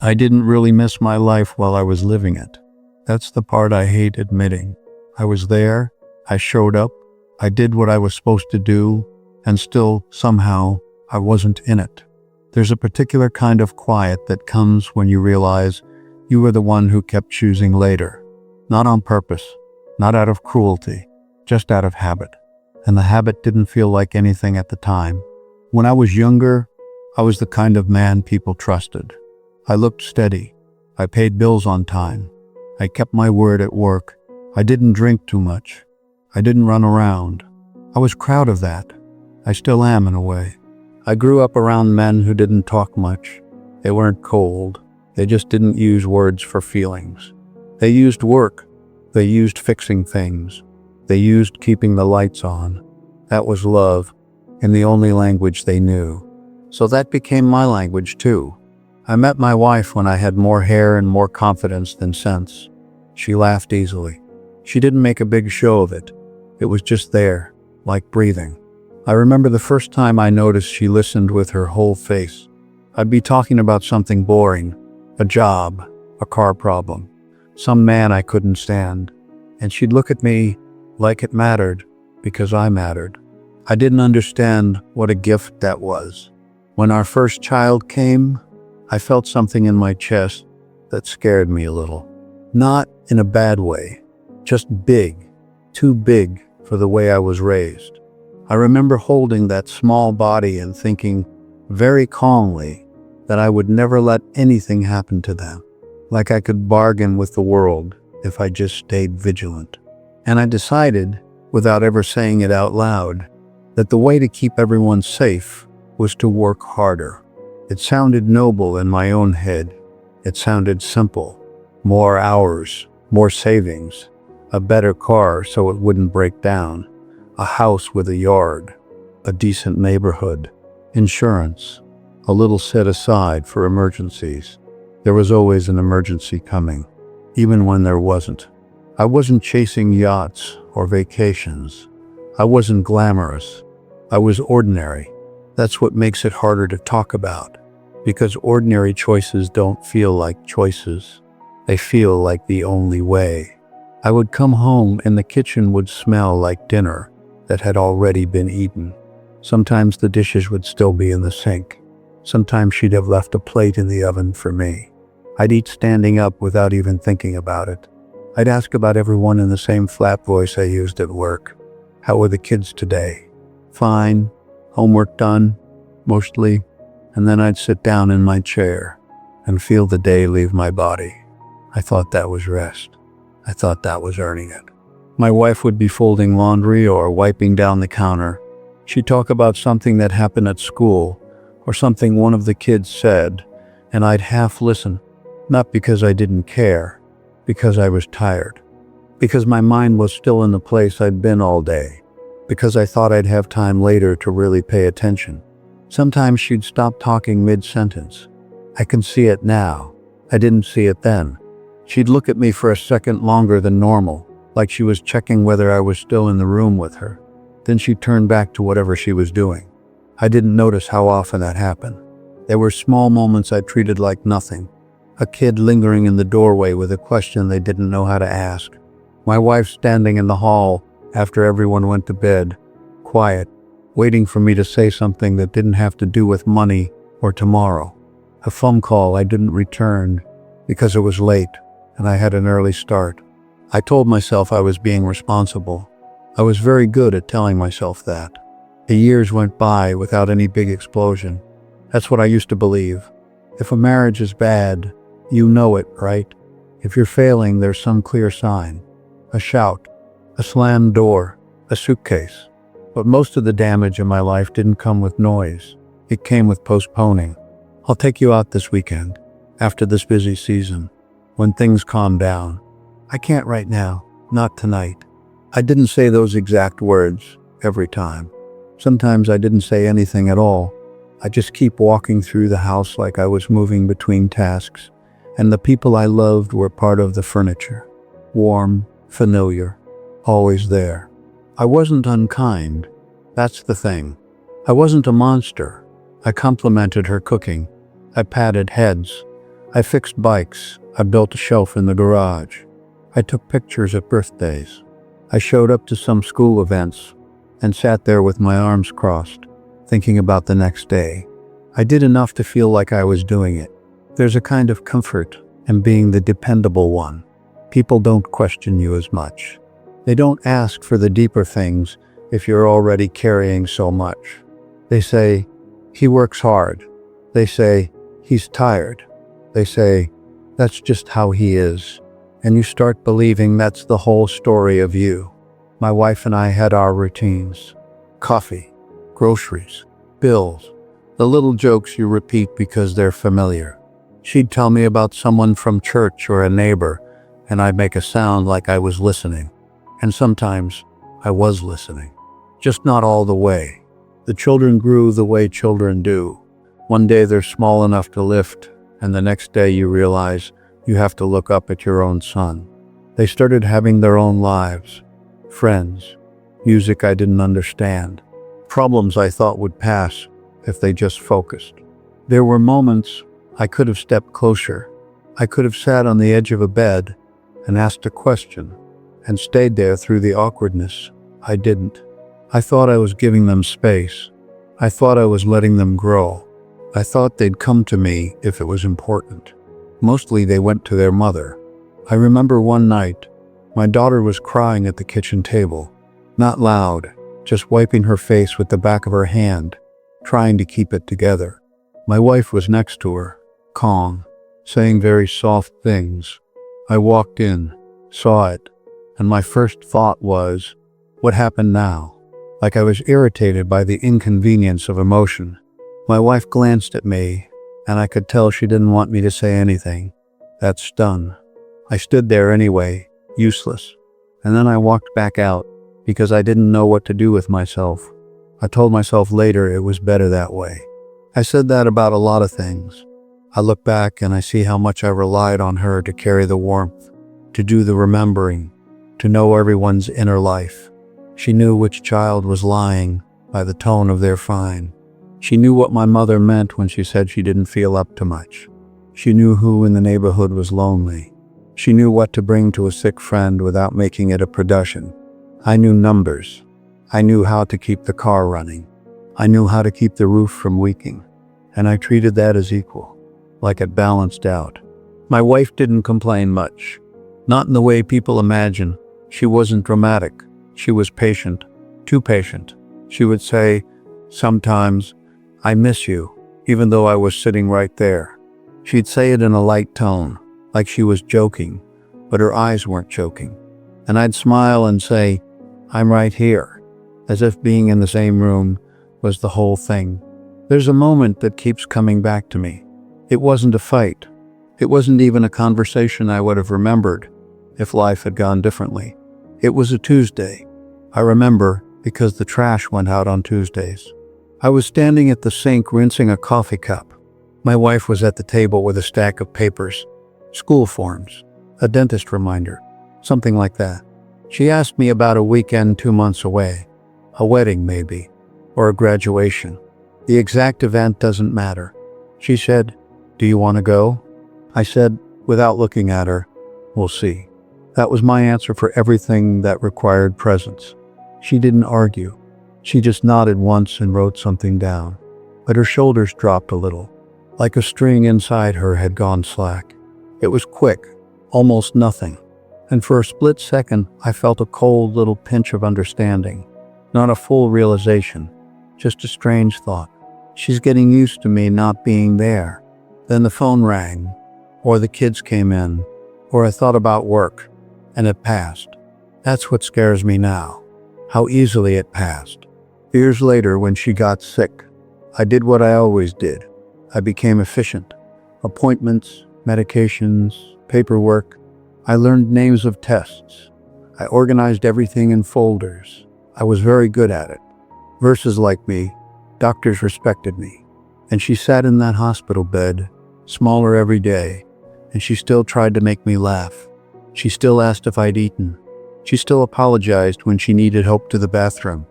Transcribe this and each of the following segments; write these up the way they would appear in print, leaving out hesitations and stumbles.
I didn't really miss my life while I was living it. That's the part I hate admitting. I was there, I showed up, I did what I was supposed to do, and still, somehow, I wasn't in it. There's a particular kind of quiet that comes when you realize you were the one who kept choosing later. Not on purpose, not out of cruelty, just out of habit. And the habit didn't feel like anything at the time. When I was younger, I was the kind of man people trusted. I looked steady. I paid bills on time. I kept my word at work. I didn't drink too much. I didn't run around. I was proud of that. I still am in a way. I grew up around men who didn't talk much. They weren't cold. They just didn't use words for feelings. They used work. They used fixing things. They used keeping the lights on. That was love, in the only language they knew. So that became my language too. I met my wife when I had more hair and more confidence than sense. She laughed easily. She didn't make a big show of it. It was just there, like breathing. I remember the first time I noticed she listened with her whole face. I'd be talking about something boring, a job, a car problem, some man I couldn't stand, and she'd look at me like it mattered because I mattered. I didn't understand what a gift that was. When our first child came, I felt something in my chest that scared me a little. Not in a bad way, just big, too big for the way I was raised. I remember holding that small body and thinking very calmly that I would never let anything happen to them, like I could bargain with the world if I just stayed vigilant. And I decided, without ever saying it out loud, that the way to keep everyone safe was to work harder. It sounded noble in my own head. It sounded simple. More hours, more savings, a better car so it wouldn't break down, a house with a yard, a decent neighborhood, insurance, a little set aside for emergencies. There was always an emergency coming, even when there wasn't. I wasn't chasing yachts or vacations. I wasn't glamorous. I was ordinary. That's what makes it harder to talk about, because ordinary choices don't feel like choices. They feel like the only way. I would come home and the kitchen would smell like dinner that had already been eaten. Sometimes the dishes would still be in the sink. Sometimes she'd have left a plate in the oven for me. I'd eat standing up without even thinking about it. I'd ask about everyone in the same flat voice I used at work. How are the kids today? Fine. Homework done? Mostly. And then I'd sit down in my chair and feel the day leave my body. I thought that was rest. I thought that was earning it. My wife would be folding laundry or wiping down the counter. She'd talk about something that happened at school or something one of the kids said, and I'd half listen, not because I didn't care, because I was tired, because my mind was still in the place I'd been all day, because I thought I'd have time later to really pay attention. Sometimes she'd stop talking mid-sentence. I can see it now. I didn't see it then. She'd look at me for a second longer than normal, like she was checking whether I was still in the room with her. Then she'd turn back to whatever she was doing. I didn't notice how often that happened. There were small moments I treated like nothing. A kid lingering in the doorway with a question they didn't know how to ask. My wife standing in the hall after everyone went to bed, quiet, waiting for me to say something that didn't have to do with money or tomorrow. A phone call I didn't return because it was late and I had an early start. I told myself I was being responsible. I was very good at telling myself that. The years went by without any big explosion. That's what I used to believe. If a marriage is bad, you know it, right? If you're failing, there's some clear sign. A shout, a slammed door, a suitcase. But most of the damage in my life didn't come with noise. It came with postponing. I'll take you out this weekend, after this busy season, when things calm down. I can't right now, not tonight. I didn't say those exact words every time. Sometimes I didn't say anything at all. I just keep walking through the house like I was moving between tasks, and the people I loved were part of the furniture. Warm, familiar, always there. I wasn't unkind. That's the thing. I wasn't a monster. I complimented her cooking. I patted heads. I fixed bikes. I built a shelf in the garage. I took pictures at birthdays. I showed up to some school events and sat there with my arms crossed, thinking about the next day. I did enough to feel like I was doing it. There's a kind of comfort in being the dependable one. People don't question you as much. They don't ask for the deeper things if you're already carrying so much. They say, he works hard. They say, he's tired. They say, that's just how he is. And you start believing that's the whole story of you. My wife and I had our routines. Coffee, groceries, bills, the little jokes you repeat because they're familiar. She'd tell me about someone from church or a neighbor, and I'd make a sound like I was listening. And sometimes I was listening, just not all the way. The children grew the way children do. One day they're small enough to lift, and the next day you realize you have to look up at your own son. They started having their own lives, friends, music I didn't understand, problems I thought would pass if they just focused. There were moments I could have stepped closer. I could have sat on the edge of a bed and asked a question and stayed there through the awkwardness. I didn't. I thought I was giving them space. I thought I was letting them grow. I thought they'd come to me if it was important. Mostly they went to their mother. I remember one night, my daughter was crying at the kitchen table. Not loud, just wiping her face with the back of her hand, trying to keep it together. My wife was next to her, calm, saying very soft things. I walked in, saw it, and my first thought was, what happened now? Like I was irritated by the inconvenience of emotion. My wife glanced at me, and I could tell she didn't want me to say anything. That stung. I stood there anyway, useless. And then I walked back out, because I didn't know what to do with myself. I told myself later it was better that way. I said that about a lot of things. I look back and I see how much I relied on her to carry the warmth, to do the remembering, to know everyone's inner life. She knew which child was lying by the tone of their fine. She knew what my mother meant when she said she didn't feel up to much. She knew who in the neighborhood was lonely. She knew what to bring to a sick friend without making it a production. I knew numbers. I knew how to keep the car running. I knew how to keep the roof from leaking. And I treated that as equal, like it balanced out. My wife didn't complain much. Not in the way people imagine. She wasn't dramatic. She was patient, too patient. She would say, sometimes, I miss you, even though I was sitting right there. She'd say it in a light tone, like she was joking, but her eyes weren't joking. And I'd smile and say, I'm right here, as if being in the same room was the whole thing. There's a moment that keeps coming back to me. It wasn't a fight. It wasn't even a conversation I would have remembered if life had gone differently. It was a Tuesday. I remember because the trash went out on Tuesdays. I was standing at the sink rinsing a coffee cup. My wife was at the table with a stack of papers, school forms, a dentist reminder, something like that. She asked me about a weekend 2 months away, a wedding maybe, or a graduation. The exact event doesn't matter. She said, do you want to go? I said, without looking at her, we'll see. That was my answer for everything that required presence. She didn't argue. She just nodded once and wrote something down. But her shoulders dropped a little, like a string inside her had gone slack. It was quick, almost nothing. And for a split second, I felt a cold little pinch of understanding. Not a full realization, just a strange thought. She's getting used to me not being there. Then the phone rang, or the kids came in, or I thought about work, and it passed. That's what scares me now, how easily it passed. Years later, when she got sick, I did what I always did. I became efficient. Appointments, medications, paperwork. I learned names of tests. I organized everything in folders. I was very good at it. Nurses like me, doctors respected me. And she sat in that hospital bed, smaller every day, and she still tried to make me laugh. She still asked if I'd eaten. She still apologized when she needed help to the bathroom.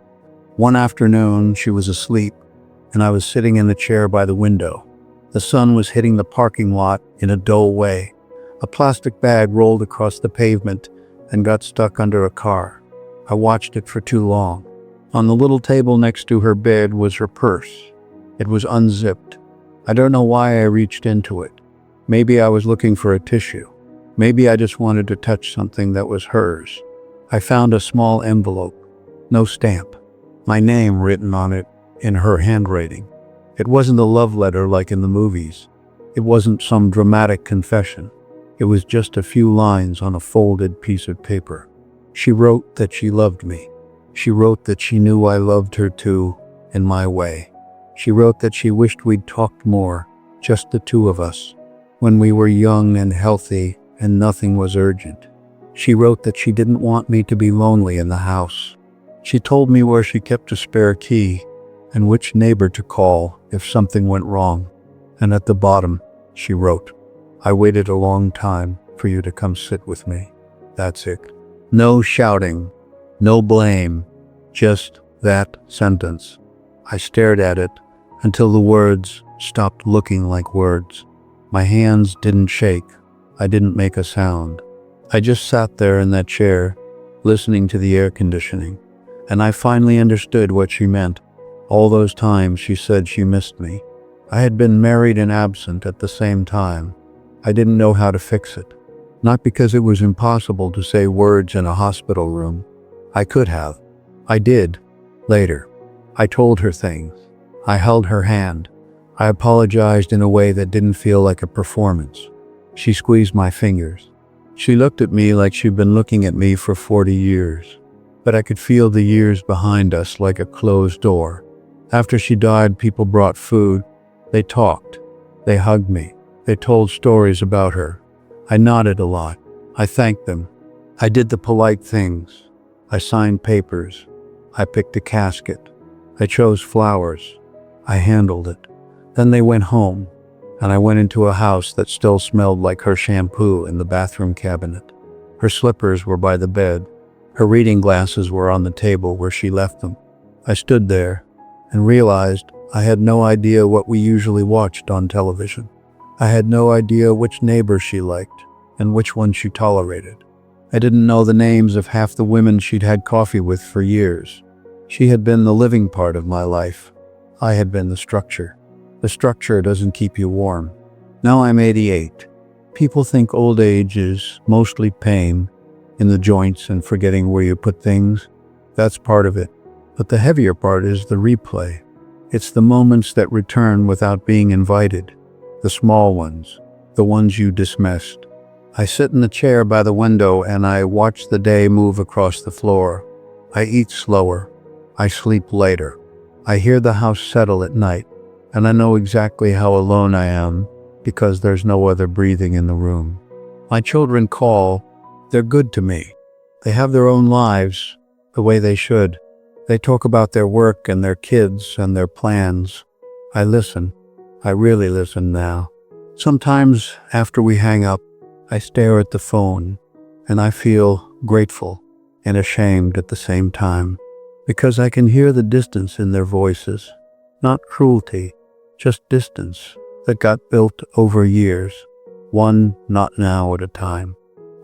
One afternoon, she was asleep, and I was sitting in the chair by the window. The sun was hitting the parking lot in a dull way. A plastic bag rolled across the pavement and got stuck under a car. I watched it for too long. On the little table next to her bed was her purse. It was unzipped. I don't know why I reached into it. Maybe I was looking for a tissue. Maybe I just wanted to touch something that was hers. I found a small envelope. No stamp. My name written on it in her handwriting. It wasn't a love letter like in the movies. It wasn't some dramatic confession. It was just a few lines on a folded piece of paper. She wrote that she loved me. She wrote that she knew I loved her too, in my way. She wrote that she wished we'd talked more, just the two of us, when we were young and healthy and nothing was urgent. She wrote that she didn't want me to be lonely in the house. She told me where she kept a spare key and which neighbor to call if something went wrong. And at the bottom, she wrote, "I waited a long time for you to come sit with me." That's it. No shouting, no blame, just that sentence. I stared at it until the words stopped looking like words. My hands didn't shake. I didn't make a sound. I just sat there in that chair, listening to the air conditioning, and I finally understood what she meant. All those times she said she missed me. I had been married and absent at the same time. I didn't know how to fix it. Not because it was impossible to say words in a hospital room. I could have. I did. Later. I told her things. I held her hand. I apologized in a way that didn't feel like a performance. She squeezed my fingers. She looked at me like she'd been looking at me for 40 years. But I could feel the years behind us like a closed door. After she died, people brought food. They talked. They hugged me. They told stories about her. I nodded a lot. I thanked them. I did the polite things. I signed papers. I picked a casket. I chose flowers. I handled it. Then they went home, and I went into a house that still smelled like her shampoo in the bathroom cabinet. Her slippers were by the bed. Her reading glasses were on the table where she left them. I stood there and realized I had no idea what we usually watched on television. I had no idea which neighbor she liked and which one she tolerated. I didn't know the names of half the women she'd had coffee with for years. She had been the living part of my life. I had been the structure. The structure doesn't keep you warm. Now I'm 88. People think old age is mostly pain in the joints and forgetting where you put things. That's part of it. But the heavier part is the replay. It's the moments that return without being invited. The small ones. The ones you dismissed. I sit in the chair by the window and I watch the day move across the floor. I eat slower. I sleep later. I hear the house settle at night, and I know exactly how alone I am because there's no other breathing in the room. My children call. They're good to me. They have their own lives, the way they should. They talk about their work and their kids and their plans. I listen. I really listen now. Sometimes after we hang up, I stare at the phone, and I feel grateful and ashamed at the same time, because I can hear the distance in their voices. Not cruelty, just distance that got built over years, one not now at a time.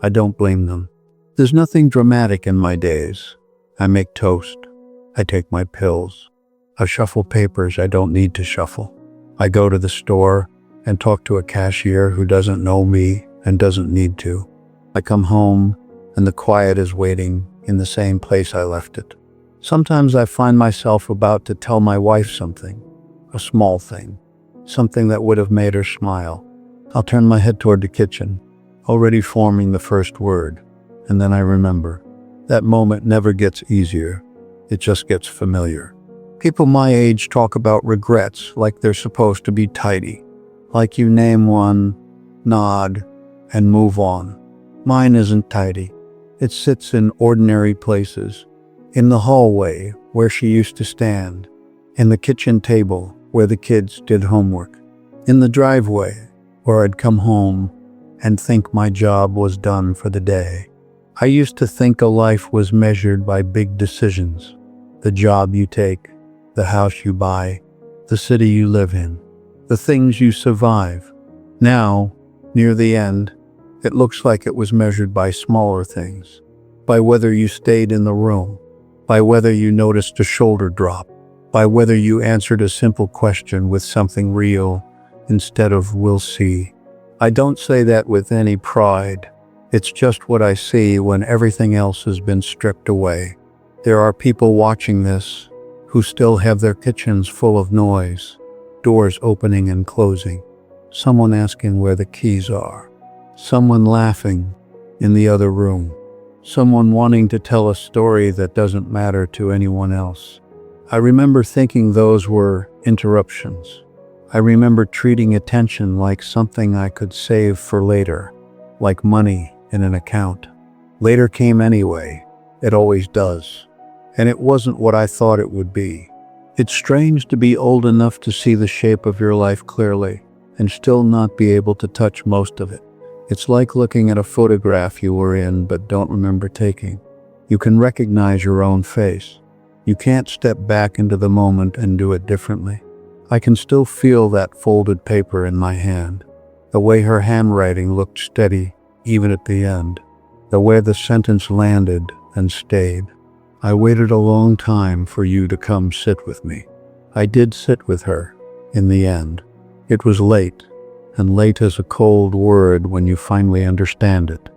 I don't blame them. There's nothing dramatic in my days. I make toast. I take my pills. I shuffle papers I don't need to shuffle. I go to the store and talk to a cashier who doesn't know me and doesn't need to. I come home and the quiet is waiting in the same place I left it. Sometimes I find myself about to tell my wife something, a small thing, something that would have made her smile. I'll turn my head toward the kitchen, already forming the first word, and then I remember. That moment never gets easier. It just gets familiar. People my age talk about regrets like they're supposed to be tidy, like you name one, nod, and move on. Mine isn't tidy. It sits in ordinary places. In the hallway where she used to stand. In the kitchen table where the kids did homework. In the driveway where I'd come home and think my job was done for the day. I used to think a life was measured by big decisions. The job you take, the house you buy, the city you live in. the things you survive. Now, near the end, it looks like it was measured by smaller things, by whether you stayed in the room, by whether you noticed a shoulder drop, by whether you answered a simple question with something real instead of "we'll see." I don't say that with any pride. It's just what I see when everything else has been stripped away. There are people watching this who still have their kitchens full of noise, doors opening and closing, someone asking where the keys are, someone laughing in the other room, someone wanting to tell a story that doesn't matter to anyone else. I remember thinking those were interruptions. I remember treating attention like something I could save for later, like money in an account. Later came anyway. It always does. And it wasn't what I thought it would be. It's strange to be old enough to see the shape of your life clearly and still not be able to touch most of it. It's like looking at a photograph you were in but don't remember taking. You can recognize your own face. You can't step back into the moment and do it differently. I can still feel that folded paper in my hand, the way her handwriting looked steady even at the end, the way the sentence landed and stayed. I waited a long time for you to come sit with me. I did sit with her in the end. It was late, and late is a cold word when you finally understand it.